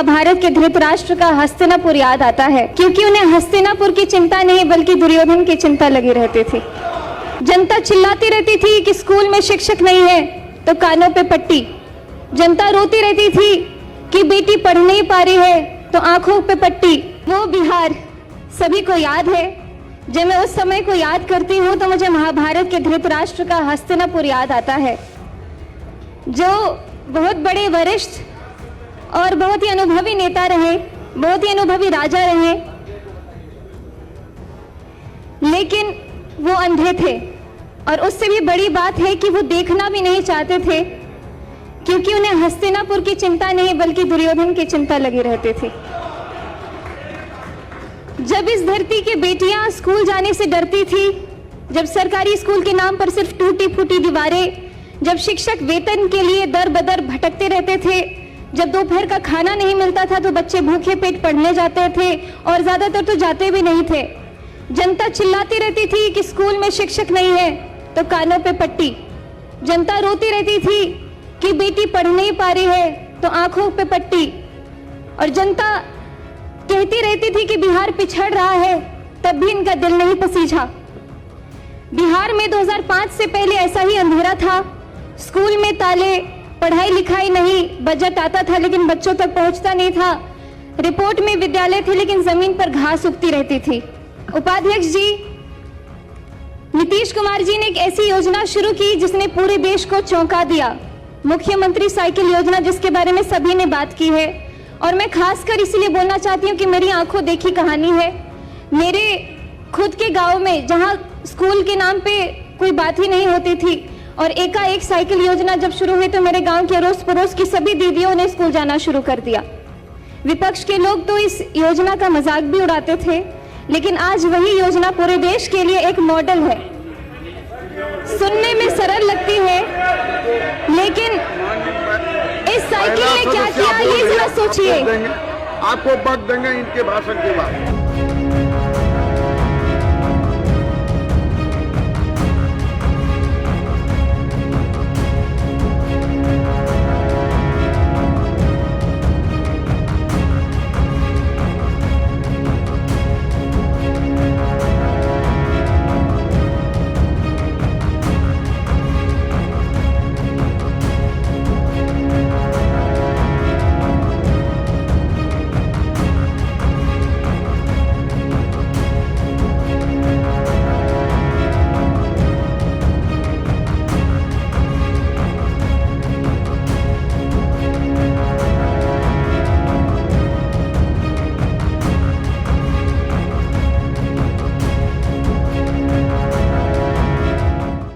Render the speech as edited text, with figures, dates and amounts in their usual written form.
महाभारत के धृतराष्ट्र का हस्तिनापुर याद आता है, क्योंकि उन्हें हस्तिनापुर की चिंता नहीं बल्कि दुर्योधन की चिंता लगी रहती थी। जनता चिल्लाती रहती थी कि स्कूल में शिक्षक नहीं है तो कानों पे पट्टी। जनता रोती रहती थी कि बेटी पढ़ नहीं पा रही है तो आंखों पे पट्टी। वो बिहार सभी को याद है। जब मैं उस समय को याद करती हूँ तो मुझे महाभारत के धृतराष्ट्र का हस्तिनापुर याद आता है, जो बहुत बड़े वरिष्ठ और बहुत ही अनुभवी नेता रहे, बहुत ही अनुभवी राजा रहे, लेकिन वो अंधे थे। और उससे भी बड़ी बात है कि वो देखना भी नहीं चाहते थे, क्योंकि उन्हें हस्तिनापुर की चिंता नहीं बल्कि दुर्योधन की चिंता लगी रहती थी। जब इस धरती की बेटियां स्कूल जाने से डरती थी, जब सरकारी स्कूल के नाम पर सिर्फ टूटी फूटी दीवारें, जब शिक्षक वेतन के लिए दर बदर भटकते रहते थे, जब दोपहर का खाना नहीं मिलता था तो बच्चे भूखे पेट पढ़ने जाते थे और ज्यादातर तो जाते भी नहीं थे। जनता चिल्लाती रहती थी कि स्कूल में शिक्षक नहीं है तो कानों पे पट्टी। जनता रोती रहती थी कि बेटी पढ़ नहीं पा रही है तो आंखों पे पट्टी। और जनता कहती रहती थी कि बिहार पिछड़ रहा है, तब भी इनका दिल नहीं पसीझा। बिहार में 2005 से पहले ऐसा ही अंधेरा था। स्कूल में ताले, पढ़ाई लिखाई नहीं, बजट आता था लेकिन बच्चों तक पहुंचता नहीं था। रिपोर्ट में विद्यालय थे लेकिन जमीन पर घास उगती रहती थी। उपाध्यक्ष जी नीतीश कुमार जी ने एक ऐसी योजना शुरू की जिसने पूरे देश को चौंका दिया, मुख्यमंत्री साइकिल योजना, जिसके बारे में सभी ने बात की है। और मैं खासकर इसीलिए बोलना चाहती हूँ कि मेरी आंखों देखी कहानी है। मेरे खुद के गांव में जहाँ स्कूल के नाम पे कोई बात ही नहीं होती थी और एकाएक साइकिल योजना जब शुरू हुई तो मेरे गांव के अड़ोस पड़ोस की सभी दीदियों ने स्कूल जाना शुरू कर दिया। विपक्ष के लोग तो इस योजना का मजाक भी उड़ाते थे, लेकिन आज वही योजना पूरे देश के लिए एक मॉडल है। सुनने में सरल लगती है, लेकिन इस साइकिल ने क्या किया ये जरा सोचिए। आपको वक्त देंगे इनके भाषण के बाद।